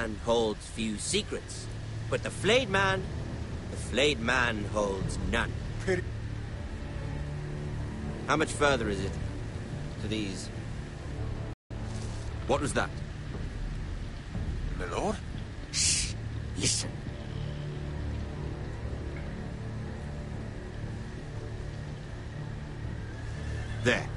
man holds few secrets, but the flayed man holds none. How much further is it to these? What was that? My lord? Shh! Listen. There.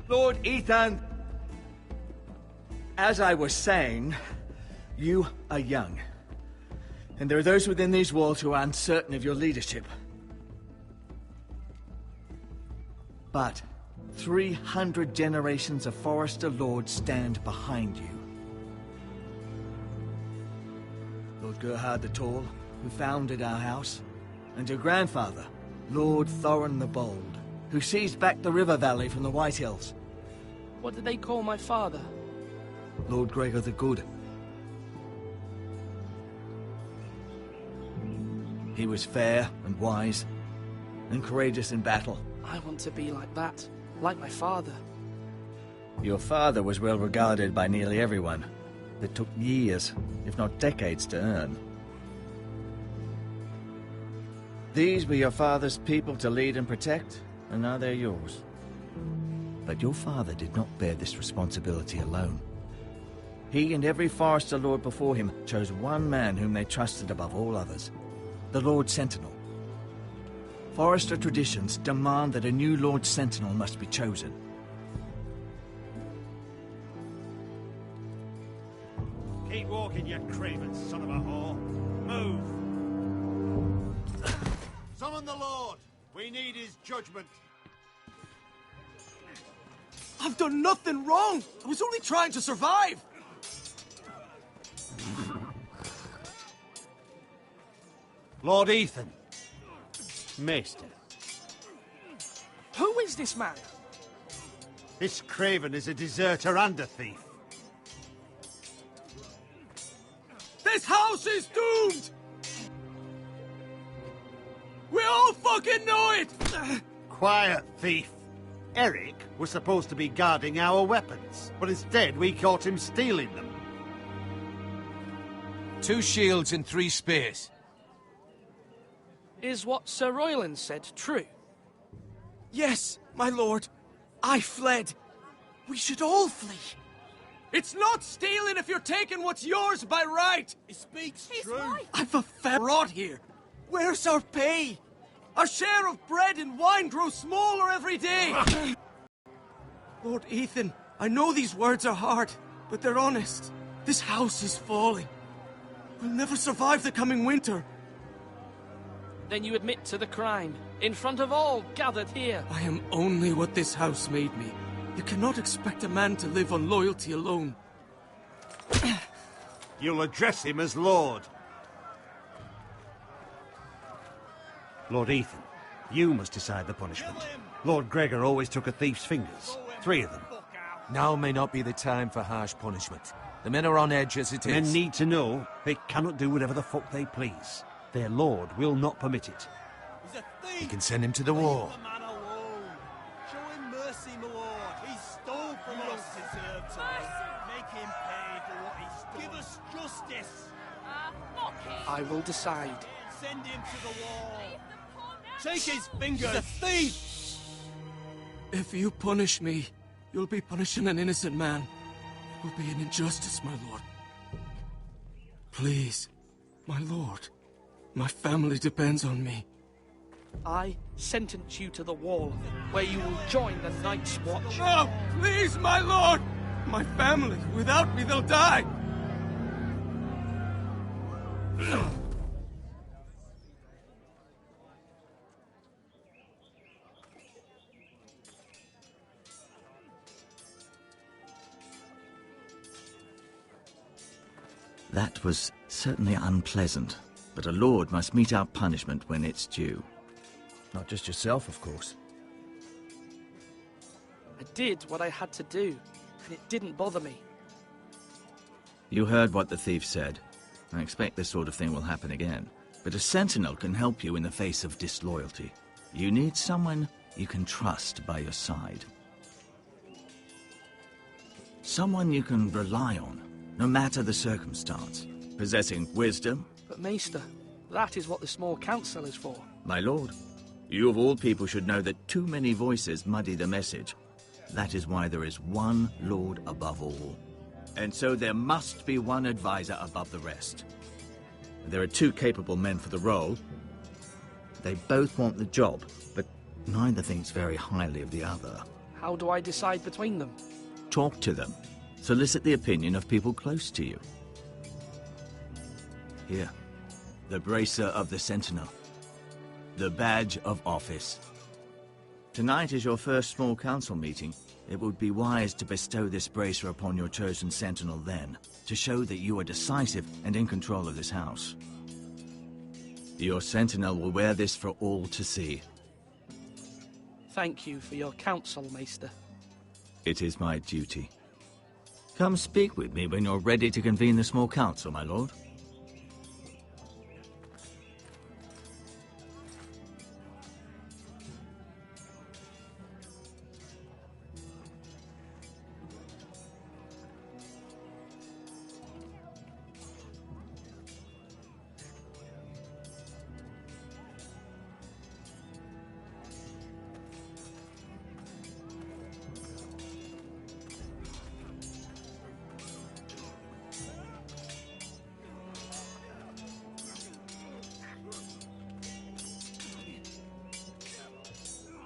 Lord Ethan, as I was saying, you are young. And there are those within these walls who are uncertain of your leadership. But 300 generations of Forester Lords stand behind you. Lord Gerhard the Tall, who founded our house, and your grandfather, Lord Thorin the Bold, who seized back the river valley from the White Hills. What did they call my father? Lord Gregor the Good. He was fair and wise, and courageous in battle. I want to be like that, like my father. Your father was well regarded by nearly everyone. It took years, if not decades, to earn. These were your father's people to lead and protect, and now they're yours. But your father did not bear this responsibility alone. He and every Forester Lord before him chose one man whom they trusted above all others, the Lord Sentinel. Forester traditions demand that a new Lord Sentinel must be chosen. Keep walking, you craven son of a whore. Move! Summon the Lord! We need his judgment. I've done nothing wrong! I was only trying to survive! Lord Ethan. Maester. Who is this man? This craven is a deserter and a thief. This house is doomed! We all fucking know it! Quiet, thief. Eric was supposed to be guarding our weapons, but instead we caught him stealing them. 2 shields and 3 spears. Is what Sir Royland said true? Yes, my lord. I fled. We should all flee. It's not stealing if you're taking what's yours by right. He speaks He's true. right. I've a fair rot here. Where's our pay? Our share of bread and wine grows smaller every day. Lord Ethan, I know these words are hard, but they're honest. This house is falling. We'll never survive the coming winter. Then you admit to the crime, in front of all gathered here. I am only what this house made me. You cannot expect a man to live on loyalty alone. You'll address him as Lord. Lord Ethan, you must decide the punishment. Lord Gregor always took a thief's fingers. 3 of them. Now may not be the time for harsh punishment. The men are on edge as it is. Men need to know they cannot do whatever the fuck they please. Their lord will not permit it. He's a thief! You can send him to the war. Leave the man alone. Show him mercy, my lord. He stole from us. Deserve to make him pay for what he stole. Give us justice. Fuck him. I will decide. Send him to the wall. Leave the poor man. Take his fingers. He's a thief. If you punish me, you'll be punishing an innocent man. It will be an injustice, my lord. Please, my lord. My family depends on me. I sentence you to the wall, where you will join the Night's Watch. No! Please, my lord! My family, without me, they'll die! That was certainly unpleasant, but a lord must mete out punishment when it's due. Not just yourself, of course. I did what I had to do, and it didn't bother me. You heard what the thief said. I expect this sort of thing will happen again. But a sentinel can help you in the face of disloyalty. You need someone you can trust by your side. Someone you can rely on, no matter the circumstance. Possessing wisdom. But Maester, that is what the small council is for. My lord, you of all people should know that too many voices muddy the message. That is why there is one lord above all. And so there must be one advisor above the rest. There are two capable men for the role. They both want the job, but neither thinks very highly of the other. How do I decide between them? Talk to them. Solicit the opinion of people close to you. Here, the bracer of the Sentinel. The badge of office. Tonight is your first small council meeting. It would be wise to bestow this bracer upon your chosen sentinel then, to show that you are decisive and in control of this house. Your sentinel will wear this for all to see. Thank you for your counsel, Maester. It is my duty. Come speak with me when you're ready to convene the small council, my lord.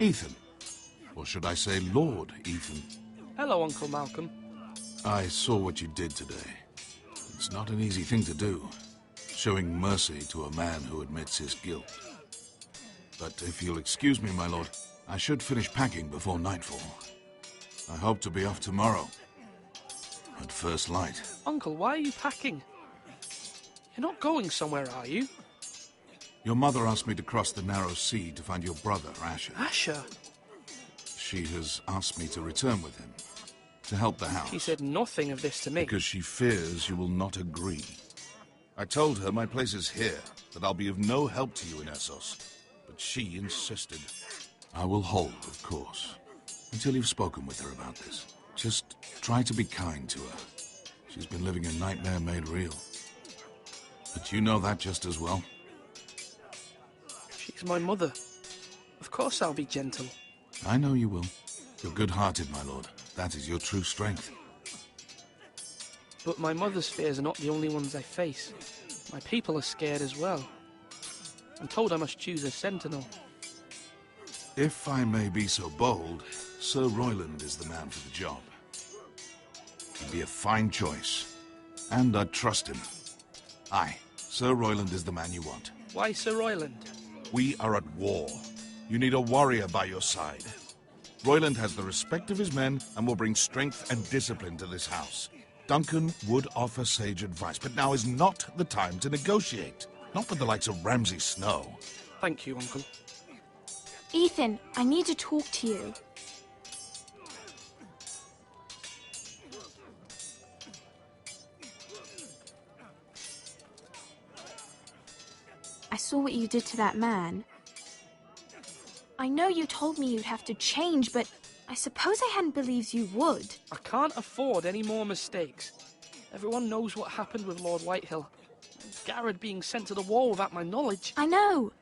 Ethan. Or should I say Lord Ethan? Hello, Uncle Malcolm. I saw what you did today. It's not an easy thing to do, showing mercy to a man who admits his guilt. But if you'll excuse me, my lord, I should finish packing before nightfall. I hope to be off tomorrow, at first light. Uncle, why are you packing? You're not going somewhere, are you? Your mother asked me to cross the narrow sea to find your brother, Asher. Asher? She has asked me to return with him, to help the house. She said nothing of this to me. Because she fears you will not agree. I told her my place is here, that I'll be of no help to you in Essos. But she insisted. I will hold, of course, until you've spoken with her about this. Just try to be kind to her. She's been living a nightmare made real. But you know that just as well. She's my mother. Of course I'll be gentle. I know you will. You're good-hearted, my lord. That is your true strength. But my mother's fears are not the only ones I face. My people are scared as well. I'm told I must choose a sentinel. If I may be so bold, Sir Royland is the man for the job. He'd be a fine choice. And I'd trust him. Aye, Sir Royland is the man you want. Why Sir Royland? We are at war. You need a warrior by your side. Royland has the respect of his men and will bring strength and discipline to this house. Duncan would offer sage advice, but now is not the time to negotiate. Not with the likes of Ramsay Snow. Thank you, Uncle. Ethan, I need to talk to you. I saw what you did to that man. I know you told me you'd have to change, but I suppose I hadn't believed you would. I can't afford any more mistakes. Everyone knows what happened with Lord Whitehill. Garrett being sent to the wall without my knowledge. I know.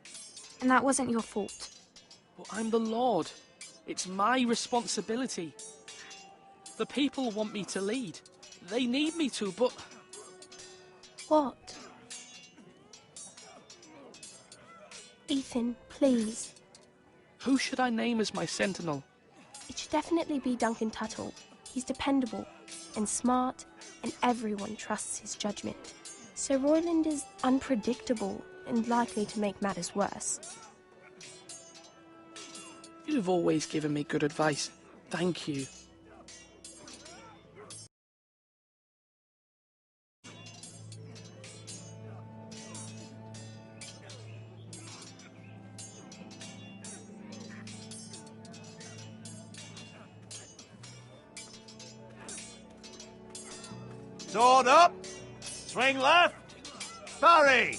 And that wasn't your fault. But I'm the Lord. It's my responsibility. The people want me to lead. They need me to, but... What? Ethan, please. Who should I name as my sentinel? It should definitely be Duncan Tuttle. He's dependable and smart, and everyone trusts his judgment. Sir Royland is unpredictable and likely to make matters worse. You've always given me good advice. Thank you. Sword up. Swing left. Parry.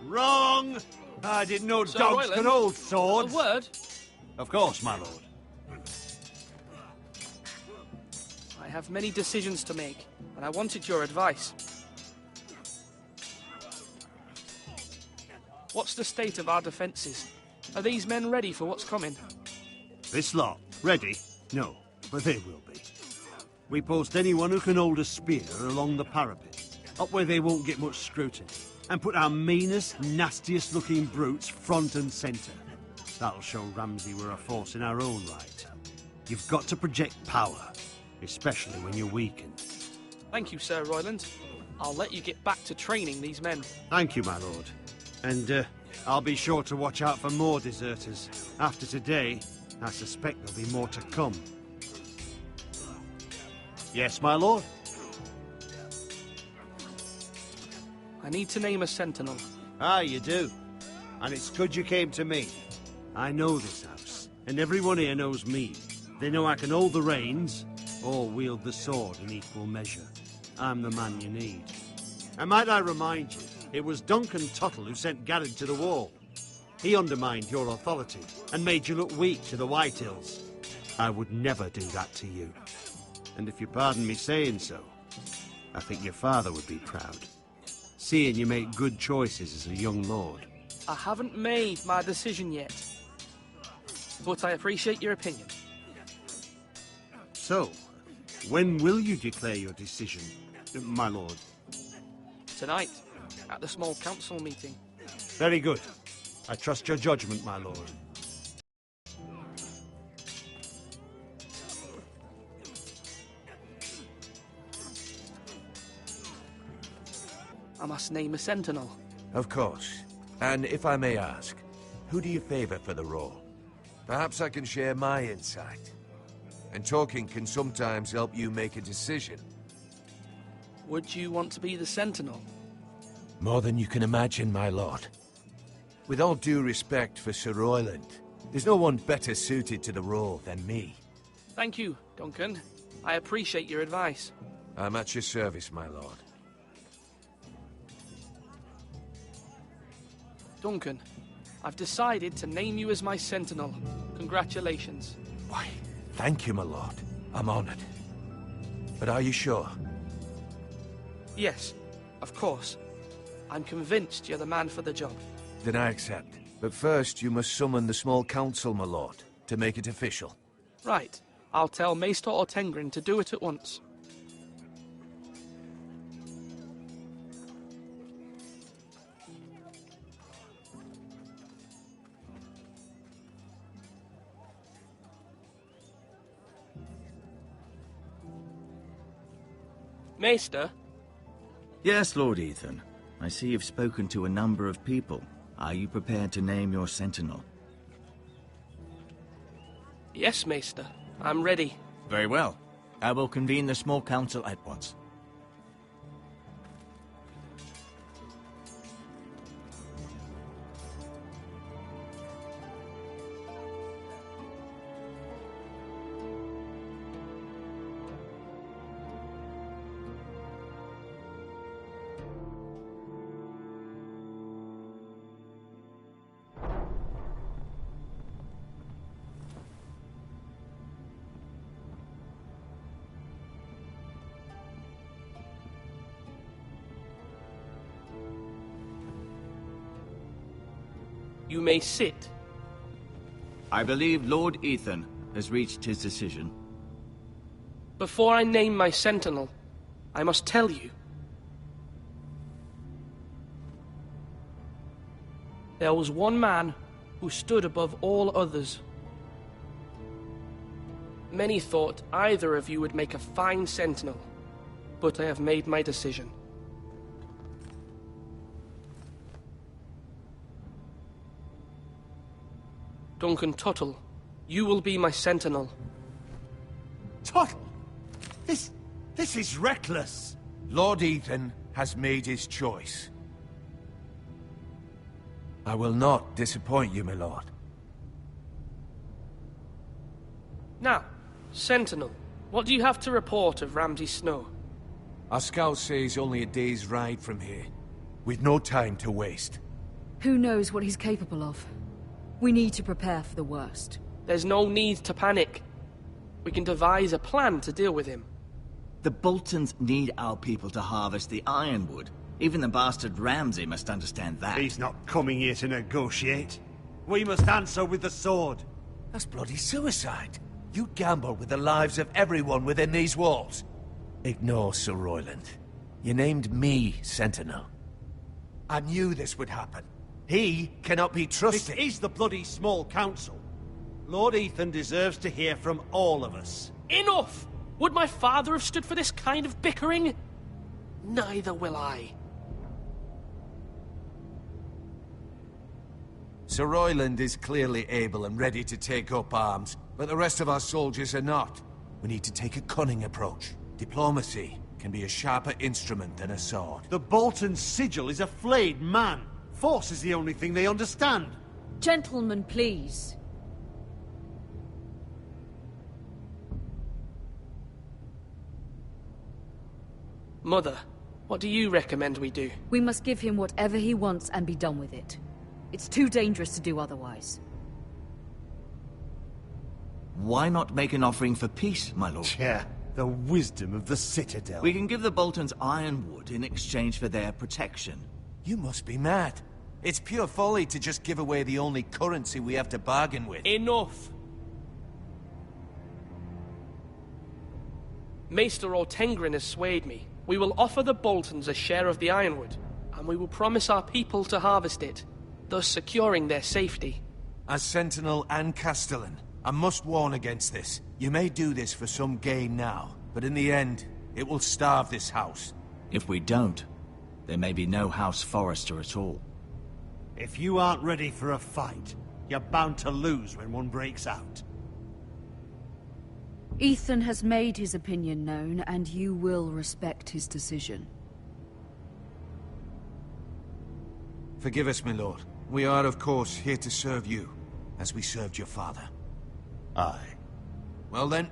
Wrong. I didn't know Sir dogs Royland, could hold A swords. word? Of course, my lord. I have many decisions to make, and I wanted your advice. What's the state of our defences? Are these men ready for what's coming? This lot, ready? No, but they will be. We post anyone who can hold a spear along the parapet, up where they won't get much scrutiny, and put our meanest, nastiest looking brutes front and centre. That'll show Ramsay we're a force in our own right. You've got to project power, especially when you're weakened. Thank you, Sir Royland. I'll let you get back to training these men. Thank you, my lord. And I'll be sure to watch out for more deserters. After today, I suspect there'll be more to come. Yes, my lord? I need to name a sentinel. Ah, you do. And it's good you came to me. I know this house, and everyone here knows me. They know I can hold the reins, or wield the sword in equal measure. I'm the man you need. And might I remind you, it was Duncan Tuttle who sent Garrett to the wall. He undermined your authority, and made you look weak to the Whitehills. I would never do that to you. And if you pardon me saying so, I think your father would be proud. Seeing you make good choices as a young lord. I haven't made my decision yet, but I appreciate your opinion. So, when will you declare your decision, my lord? Tonight, at the small council meeting. Very good. I trust your judgment, my lord. I must name a sentinel. Of course. And if I may ask, who do you favor for the role? Perhaps I can share my insight. And talking can sometimes help you make a decision. Would you want to be the sentinel? More than you can imagine, my lord. With all due respect for Sir Royland, there's no one better suited to the role than me. Thank you, Duncan. I appreciate your advice. I'm at your service, my lord. Duncan, I've decided to name you as my sentinel. Congratulations. Why, thank you, my lord. I'm honored. But are you sure? Yes, of course. I'm convinced you're the man for the job. Then I accept. But first, you must summon the small council, my lord, to make it official. Right. I'll tell Maester Ortengrin to do it at once. Maester? Yes, Lord Ethan. I see you've spoken to a number of people. Are you prepared to name your sentinel? Yes, Maester. I'm ready. Very well. I will convene the small council at once. You may sit. I believe Lord Ethan has reached his decision. Before I name my sentinel, I must tell you. There was one man who stood above all others. Many thought either of you would make a fine sentinel, but I have made my decision. Duncan Tuttle, you will be my sentinel. Tuttle! This is reckless! Lord Ethan has made his choice. I will not disappoint you, my lord. Now, Sentinel, what do you have to report of Ramsay Snow? Our scouts say he's only a day's ride from here. We've no time to waste. Who knows what he's capable of? We need to prepare for the worst. There's no need to panic. We can devise a plan to deal with him. The Boltons need our people to harvest the ironwood. Even the bastard Ramsay must understand that. He's not coming here to negotiate. We must answer with the sword. That's bloody suicide. You gamble with the lives of everyone within these walls. Ignore Sir Royland. You named me Sentinel. I knew this would happen. He cannot be trusted. This is the bloody small council. Lord Ethan deserves to hear from all of us. Enough! Would my father have stood for this kind of bickering? Neither will I. Sir Royland is clearly able and ready to take up arms, but the rest of our soldiers are not. We need to take a cunning approach. Diplomacy can be a sharper instrument than a sword. The Bolton sigil is a flayed man. Force is the only thing they understand. Gentlemen, please. Mother, what do you recommend we do? We must give him whatever he wants and be done with it. It's too dangerous to do otherwise. Why not make an offering for peace, my lord? Yeah, the wisdom of the Citadel. We can give the Boltons ironwood in exchange for their protection. You must be mad. It's pure folly to just give away the only currency we have to bargain with. Enough! Maester Ortengrin has swayed me. We will offer the Boltons a share of the ironwood, and we will promise our people to harvest it, thus securing their safety. As Sentinel and Castellan, I must warn against this. You may do this for some gain now, but in the end, it will starve this house. If we don't, there may be no House Forrester at all. If you aren't ready for a fight, you're bound to lose when one breaks out. Ethan has made his opinion known, and you will respect his decision. Forgive us, my lord. We are, of course, here to serve you, as we served your father. Aye. Well then,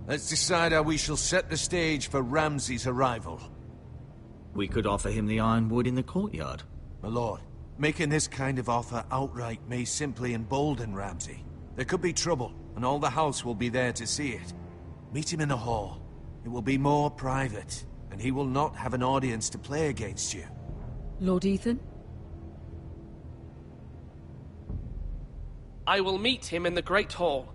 let's decide how we shall set the stage for Ramsay's arrival. We could offer him the ironwood in the courtyard. My lord, making this kind of offer outright may simply embolden Ramsay. There could be trouble, and all the house will be there to see it. Meet him in the hall. It will be more private, and he will not have an audience to play against you. Lord Ethan? I will meet him in the Great Hall.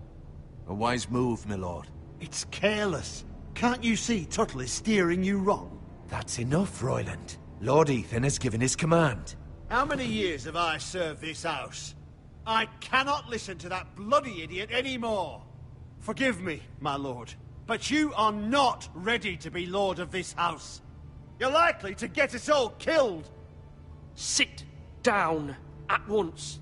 A wise move, my lord. It's careless. Can't you see Tuttle is steering you wrong? That's enough, Royland. Lord Ethan has given his command. How many years have I served this house? I cannot listen to that bloody idiot anymore. Forgive me, my lord, but you are not ready to be lord of this house. You're likely to get us all killed. Sit down at once.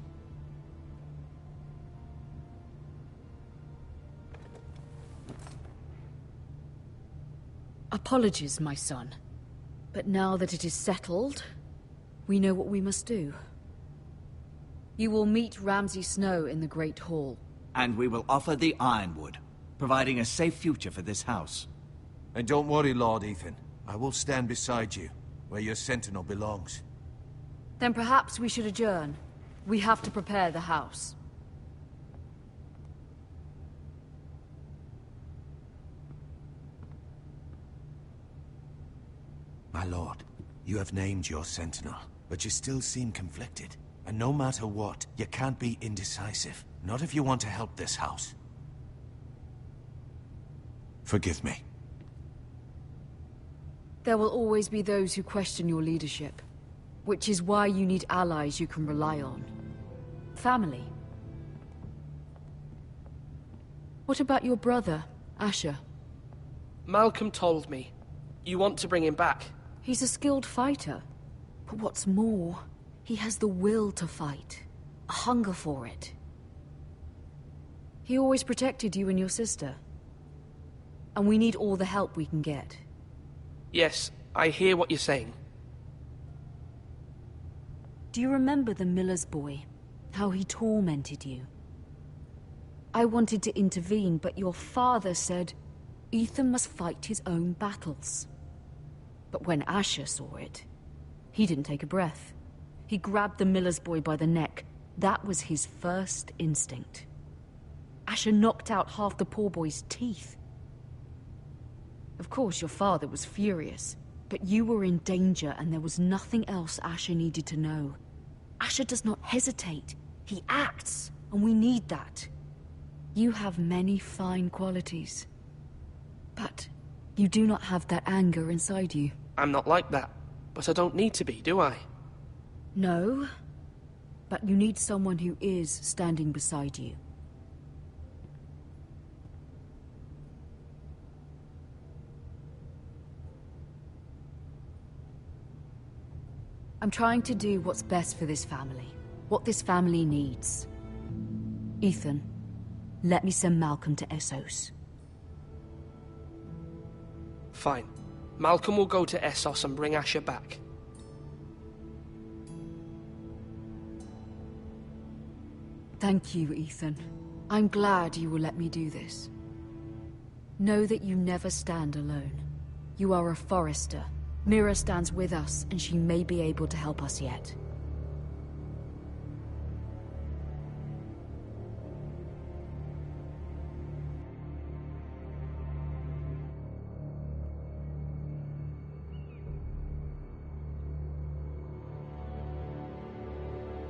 Apologies, my son. But now that it is settled, we know what we must do. You will meet Ramsay Snow in the Great Hall. And we will offer the ironwood, providing a safe future for this house. And don't worry, Lord Ethan. I will stand beside you, where your sentinel belongs. Then perhaps we should adjourn. We have to prepare the house. My lord, you have named your sentinel, but you still seem conflicted. And no matter what, you can't be indecisive. Not if you want to help this house. Forgive me. There will always be those who question your leadership, which is why you need allies you can rely on. Family. What about your brother, Asher? Malcolm told me. You want to bring him back? He's a skilled fighter. But what's more, he has the will to fight. A hunger for it. He always protected you and your sister. And we need all the help we can get. Yes, I hear what you're saying. Do you remember the miller's boy? How he tormented you? I wanted to intervene, but your father said Ethan must fight his own battles. But when Asher saw it, he didn't take a breath. He grabbed the miller's boy by the neck. That was his first instinct. Asher knocked out half the poor boy's teeth. Of course, your father was furious, but you were in danger and there was nothing else Asher needed to know. Asher does not hesitate. He acts, and we need that. You have many fine qualities, but you do not have that anger inside you. I'm not like that, but I don't need to be, do I? No, but you need someone who is standing beside you. I'm trying to do what's best for this family, what this family needs. Ethan, let me send Malcolm to Essos. Fine. Malcolm will go to Essos and bring Asher back. Thank you, Ethan. I'm glad you will let me do this. Know that you never stand alone. You are a Forrester. Mira stands with us, and she may be able to help us yet.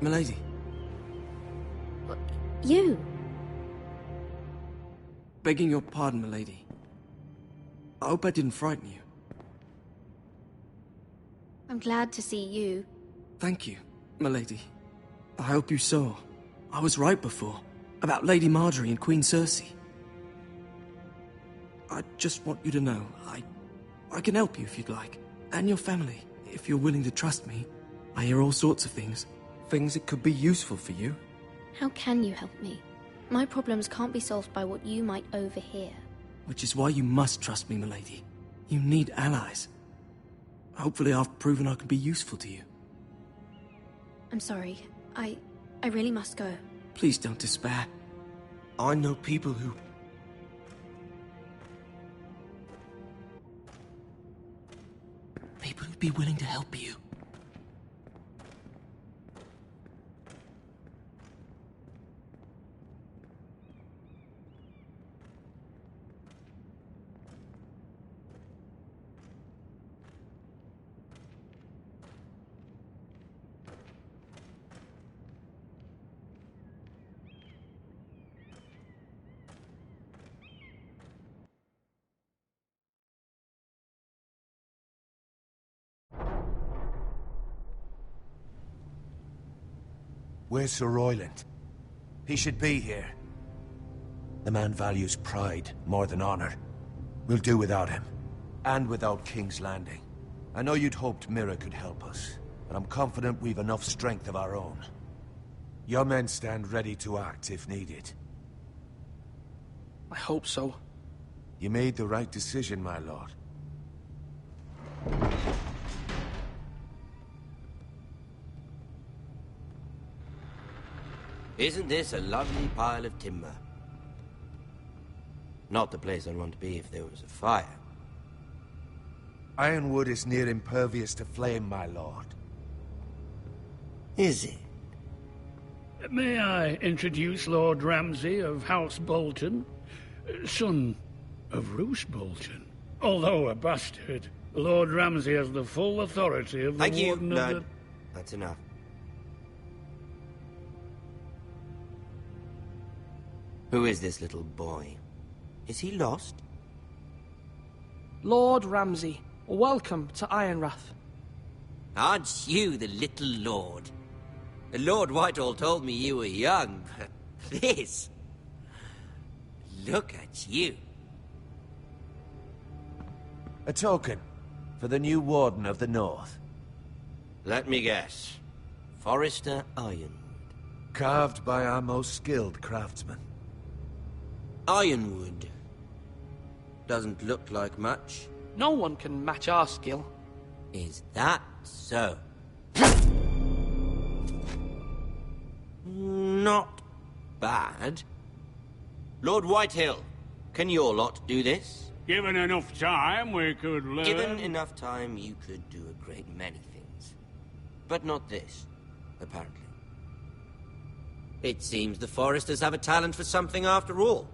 Milady. You? Begging your pardon, milady. I hope I didn't frighten you. I'm glad to see you. Thank you, milady. I hope you saw. I was right before. About Lady Marjorie and Queen Cersei. I just want you to know, I can help you if you'd like. And your family, if you're willing to trust me. I hear all sorts of things. Things that could be useful for you. How can you help me? My problems can't be solved by what you might overhear. Which is why you must trust me, milady. You need allies. Hopefully I've proven I can be useful to you. I'm sorry. I really must go. Please don't despair. I know people who... People who'd be willing to help you. Where's Sir Royland? He should be here. The man values pride more than honor. We'll do without him. And without King's Landing. I know you'd hoped Mira could help us, but I'm confident we've enough strength of our own. Your men stand ready to act if needed. I hope so. You made the right decision, my lord. Isn't this a lovely pile of timber? Not the place I'd want to be if there was a fire. Ironwood is near impervious to flame, my lord. Is it? May I introduce Lord Ramsay of House Bolton, son of Roose Bolton. Although a bastard, Lord Ramsay has the full authority of the Thank you, Warden of Lord. the... That's enough. Who is this little boy? Is he lost? Lord Ramsay, welcome to Ironrath. Aren't you the little lord? Lord Whitehall told me you were young, but this... Look at you. A token for the new Warden of the North. Let me guess. Forrester Ironwood. Carved by our most skilled craftsmen. Ironwood. Doesn't look like much. No one can match our skill. Is that so? Not bad. Lord Whitehill, can your lot do this? Given enough time, we could learn... Given enough time, you could do a great many things. But not this, apparently. It seems the Foresters have a talent for something after all.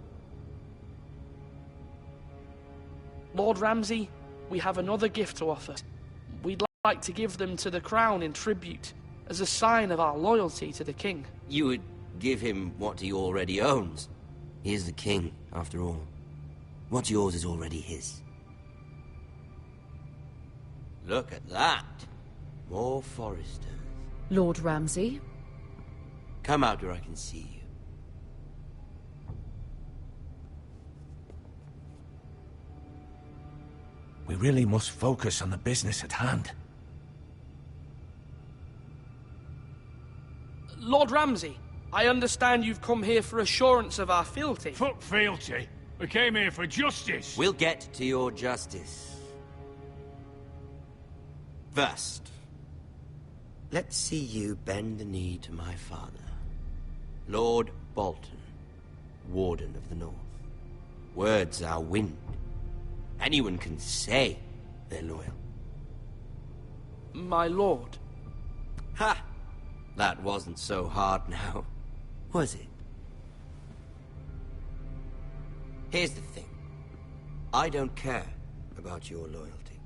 Lord Ramsay, we have another gift to offer. We'd like to give them to the Crown in tribute, as a sign of our loyalty to the King. You would give him what he already owns. He is the King, after all. What's yours is already his. Look at that. More Foresters. Lord Ramsay? Come out where I can see you. We really must focus on the business at hand. Lord Ramsay, I understand you've come here for assurance of our fealty. Fuck fealty. We came here for justice. We'll get to your justice. First, let's see you bend the knee to my father, Lord Bolton, Warden of the North. Words are wind. Anyone can say they're loyal. My lord. Ha! That wasn't so hard now, was it? Here's the thing. I don't care about your loyalty.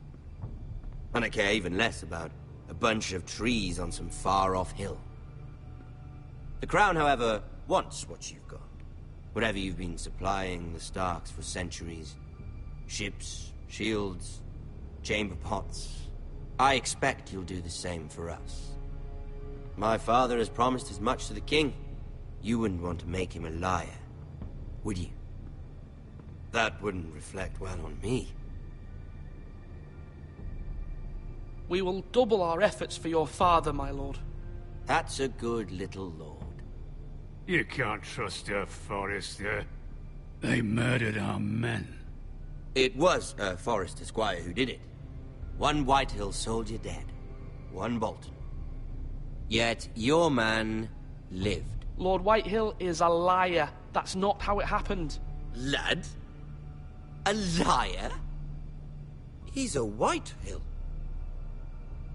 And I care even less about a bunch of trees on some far-off hill. The Crown, however, wants what you've got. Whatever you've been supplying the Starks for centuries. Ships, shields, chamber pots. I expect you'll do the same for us. My father has promised as much to the King. You wouldn't want to make him a liar, would you? That wouldn't reflect well on me. We will double our efforts for your father, my lord. That's a good little lord. You can't trust a Forester. They murdered our men. It was a Forester squire who did it. One Whitehill soldier dead. One Bolton. Yet your man lived. Lord Whitehill is a liar. That's not how it happened. Lad? A liar? He's a Whitehill.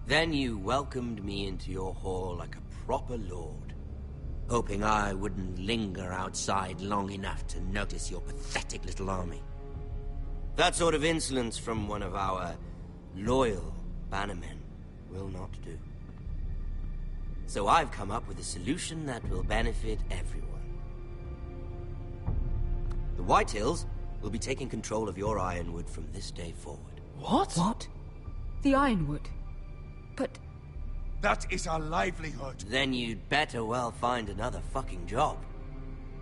Then you welcomed me into your hall like a proper lord, hoping I wouldn't linger outside long enough to notice your pathetic little army. That sort of insolence from one of our loyal bannermen will not do. So I've come up with a solution that will benefit everyone. The Whitehills will be taking control of your Ironwood from this day forward. What? What? The Ironwood? But... That is our livelihood. Then you'd better well find another fucking job.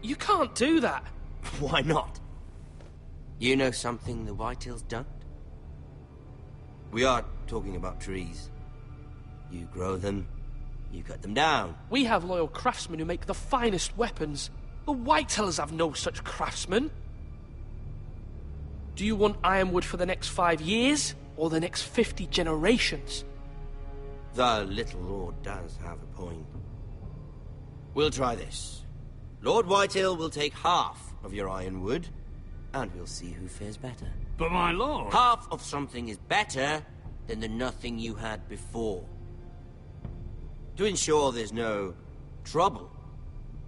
You can't do that. Why not? You know something the Whitehills don't? We are talking about trees. You grow them, you cut them down. We have loyal craftsmen who make the finest weapons. The Whitehills have no such craftsmen. Do you want Ironwood for the next 5 years, or the next 50 generations? The little lord does have a point. We'll try this. Lord Whitehill will take half of your Ironwood, and we'll see who fares better. But my lord... Half of something is better than the nothing you had before. To ensure there's no trouble,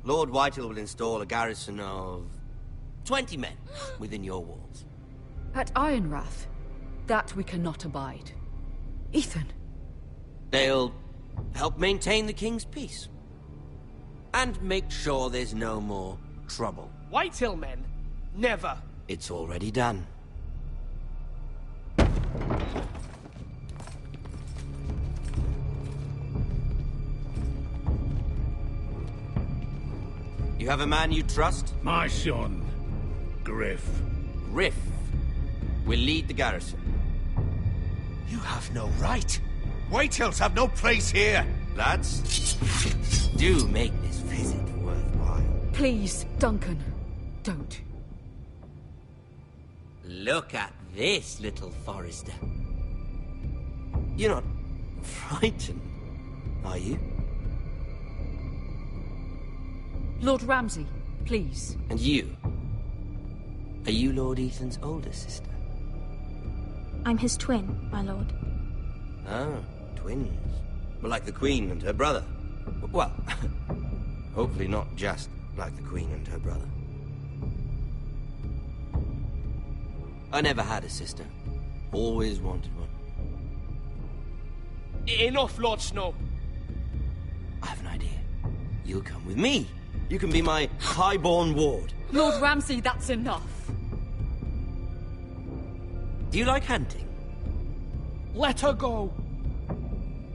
Lord Whitehill will install a garrison of 20 men within your walls. at Ironrath, that we cannot abide. Ethan. They'll help maintain the King's peace. And make sure there's no more trouble. Whitehill men? Never. It's already done. You have a man you trust? My son, Griff. Griff will lead the garrison. You have no right. Whitehills have no place here. Lads, do make this visit worthwhile. Please, Duncan, don't. Look at this, little Forester. You're not frightened, are you? Lord Ramsay, please. And you? Are you Lord Ethan's older sister? I'm his twin, my lord. Oh, twins. Well, like the Queen and her brother. Well, hopefully not just like the Queen and her brother. I never had a sister. Always wanted one. Enough, Lord Snow. I have an idea. You'll come with me. You can be my highborn ward. Lord Ramsay, that's enough. Do you like hunting? Let her go.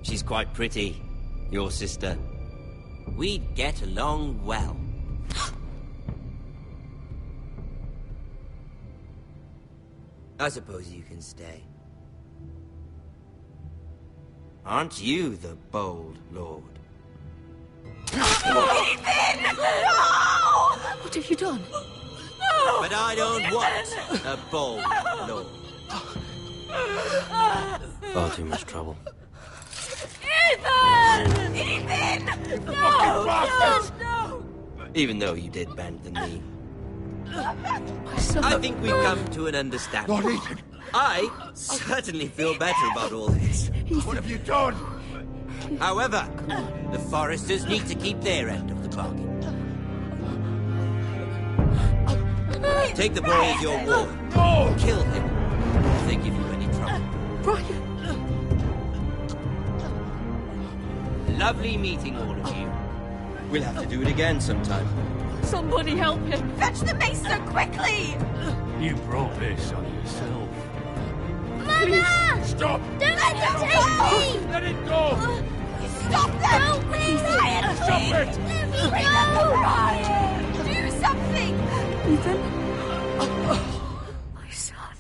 She's quite pretty, your sister. We'd get along well. I suppose you can stay. Aren't you the bold lord? Ethan! No! What have you done? But I don't want a bold lord. Far too much trouble. Ethan! Ethan! No! No! Even though you did bend the knee. My son. I think we've come to an understanding. Lord Ethan! I certainly feel better about all this. What have you done? However, the Foresters need to keep their end of the bargain. Take the boy as your ward. No! Kill him if they give you any trouble. Brian! Lovely meeting all of you. We'll have to do it again sometime. Somebody help him! Fetch the maester quickly! You brought this on yourself. Mother! Stop! Don't let them take me! Let it go! Stop them! Help me! Ryan, Stop please! it! Bring them to Ryan! Do something! Ethan? My son.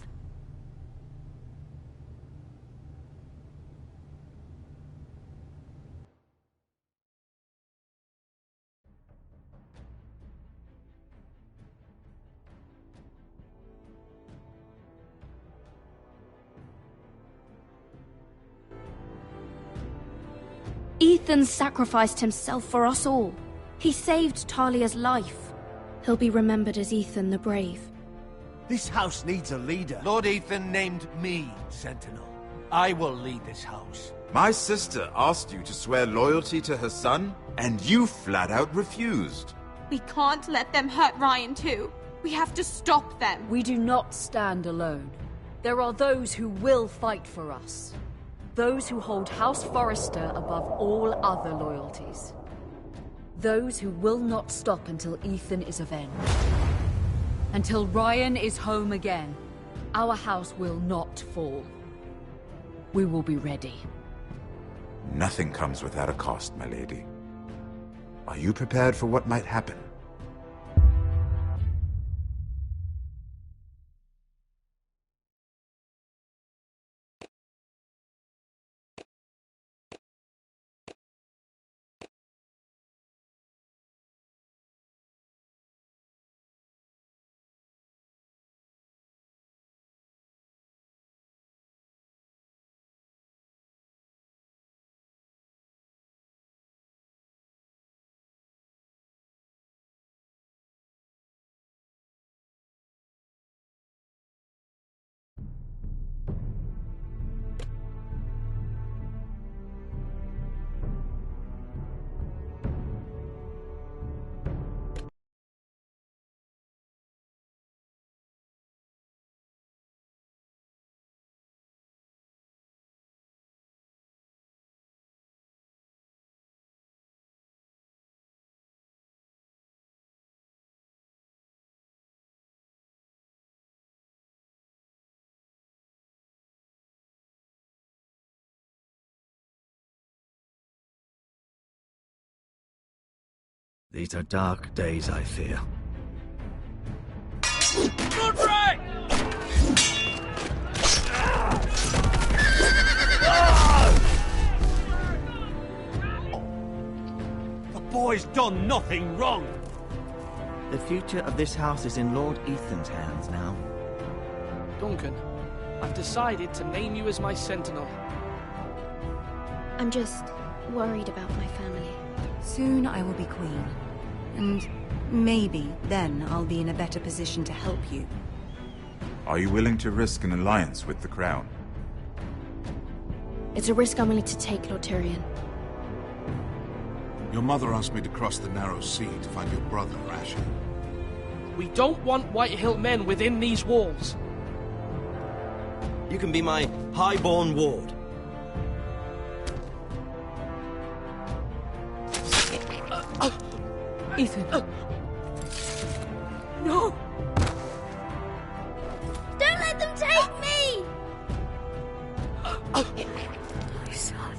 Ethan sacrificed himself for us all. He saved Talia's life. He'll be remembered as Ethan the Brave. This house needs a leader. Lord Ethan named me Sentinel. I will lead this house. My sister asked you to swear loyalty to her son, and you flat out refused. We can't let them hurt Ryan too. We have to stop them. We do not stand alone. There are those who will fight for us. Those who hold House Forrester above all other loyalties. Those who will not stop until Ethan is avenged. Until Ryan is home again, our house will not fall. We will be ready. Nothing comes without a cost, my lady. Are you prepared for what might happen? These are dark days, I fear. Godfrey! The boy's done nothing wrong. The future of this house is in Lord Ethan's hands now. Duncan, I've decided to name you as my sentinel. I'm just worried about my family. Soon I will be queen. And maybe then I'll be in a better position to help you. Are you willing to risk an alliance with the Crown? It's a risk I'm willing to take, Lord Tyrion. Your mother asked me to cross the narrow sea to find your brother, Asher. We don't want Whitehill men within these walls. You can be my highborn ward. Ethan. No! Don't let them take me! My son.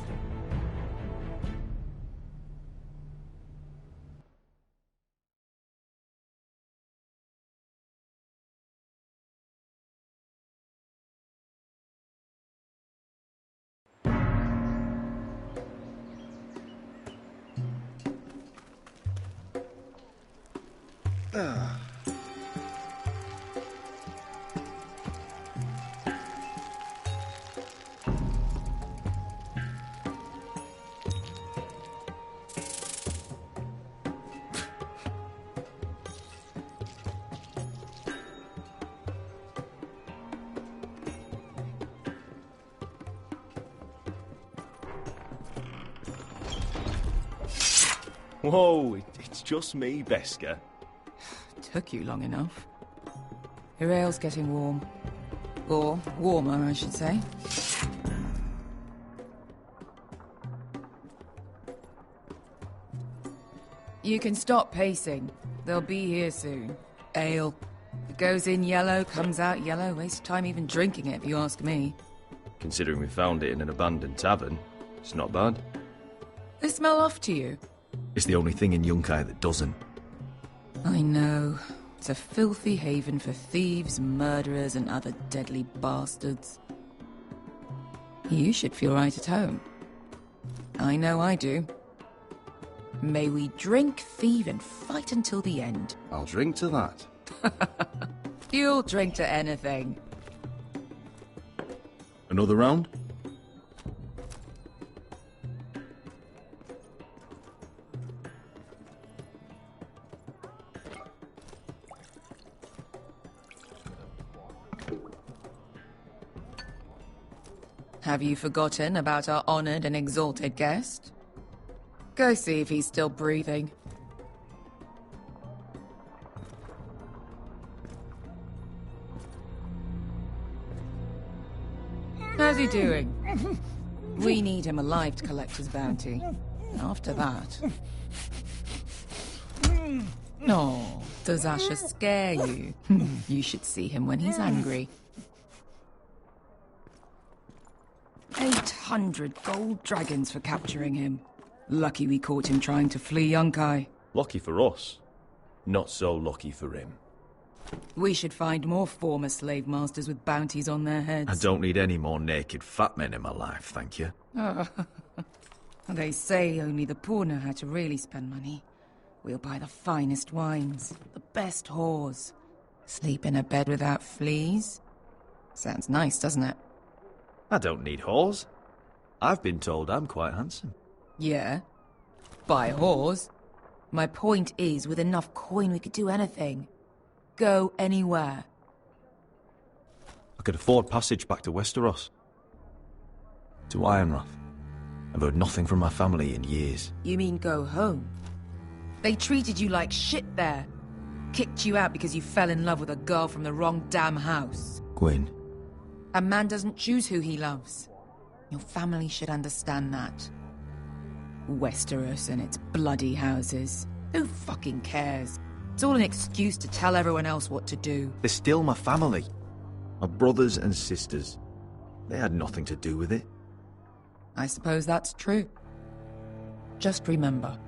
Whoa, it's just me, Beskar. Took you long enough. Your ale's getting warm. Or warmer, I should say. You can stop pacing. They'll be here soon. Ale. It goes in yellow, comes out yellow. Waste time even drinking it, if you ask me. Considering we found it in an abandoned tavern, it's not bad. They smell off to you. It's the only thing in Yunkai that doesn't. I know. It's a filthy haven for thieves, murderers, and other deadly bastards. You should feel right at home. I know I do. May we drink, thieve, and fight until the end. I'll drink to that. You'll drink to anything. Another round? Have you forgotten about our honored and exalted guest? Go see if he's still breathing. How's he doing? We need him alive to collect his bounty. After that... Oh, does Asher scare you? You should see him when he's angry. 800 gold dragons for capturing him. Lucky we caught him trying to flee Yunkai. Lucky for us. Not so lucky for him. We should find more former slave masters with bounties on their heads. I don't need any more naked fat men in my life, thank you. They say only the poor know how to really spend money. We'll buy the finest wines, the best whores. Sleep in a bed without fleas. Sounds nice, doesn't it? I don't need whores. I've been told I'm quite handsome. Yeah. Buy whores. My point is, with enough coin we could do anything. Go anywhere. I could afford passage back to Westeros. To Ironrath. I've heard nothing from my family in years. You mean go home? They treated you like shit there. Kicked you out because you fell in love with a girl from the wrong damn house. Gwyn. A man doesn't choose who he loves. Your family should understand that. Westeros and its bloody houses. Who fucking cares? It's all an excuse to tell everyone else what to do. They're still my family. My brothers and sisters. They had nothing to do with it. I suppose that's true. Just remember,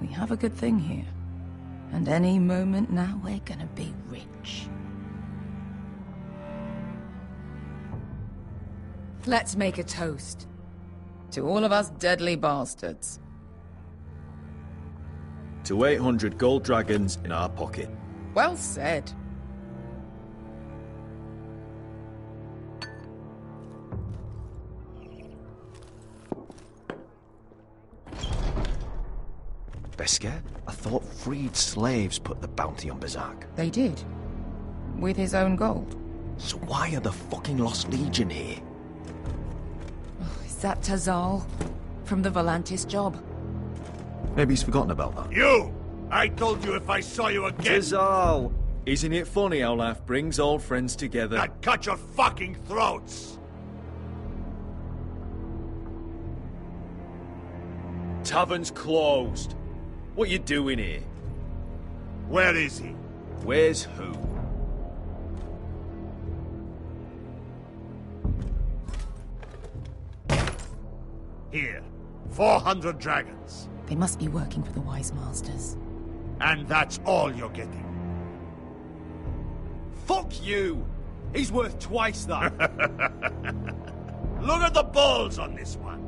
we have a good thing here. And any moment now we're gonna be rich. Let's make a toast. To all of us deadly bastards. To 800 gold dragons in our pocket. Well said. Beskar, I thought freed slaves put the bounty on Berserk. They did. With his own gold. So why are the fucking Lost Legion here? Is that Tazal? From the Volantis job? Maybe he's forgotten about that. You! I told you if I saw you again... Tazal! Isn't it funny how life brings old friends together? I'd cut your fucking throats! Tavern's closed. What you doing here? Where is he? Where's who? Here. 400 dragons. They must be working for the Wise Masters. And that's all you're getting. Fuck you! He's worth twice that. Look at the balls on this one.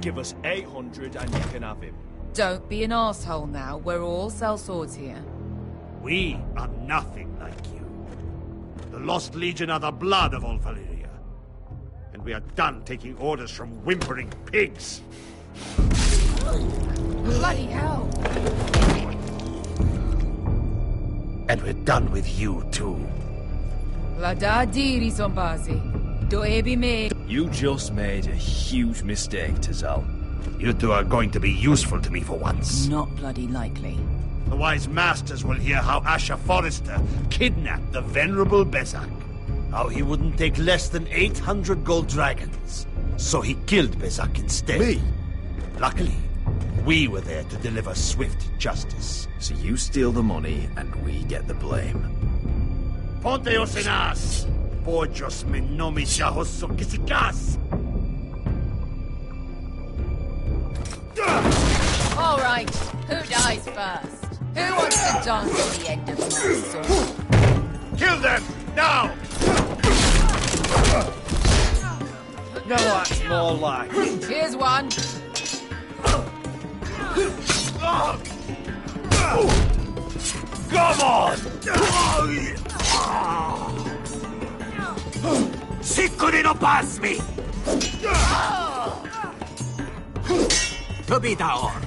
Give us 800 and you can have him. Don't be an asshole now. We're all sellswords here. We are nothing like you. The Lost Legion are the blood of all Valyria. And we are done taking orders from whimpering pigs. Bloody hell! And we're done with you, too. La da diri, Zombazi. Do ebi me. You just made a huge mistake, Tazal. You two are going to be useful to me for once. Not bloody likely. The Wise Masters will hear how Asher Forrester kidnapped the venerable Bezak. How he wouldn't take less than 800 gold dragons. So he killed Bezak instead. Me? Luckily, we were there to deliver swift justice. So you steal the money and we get the blame. Ponteos en as! Pojos me nomi chahoso kisikas! All right, who dies first? Who wants to dance on the end of my sword? Kill them! Now! No, that's more like. Here's one. Come on! Siccone no pass me! To be down.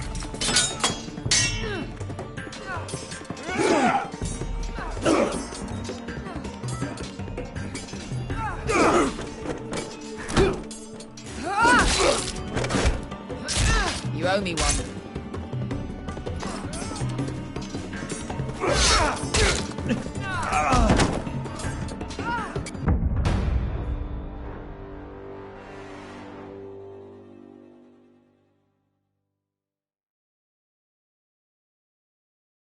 You owe me one.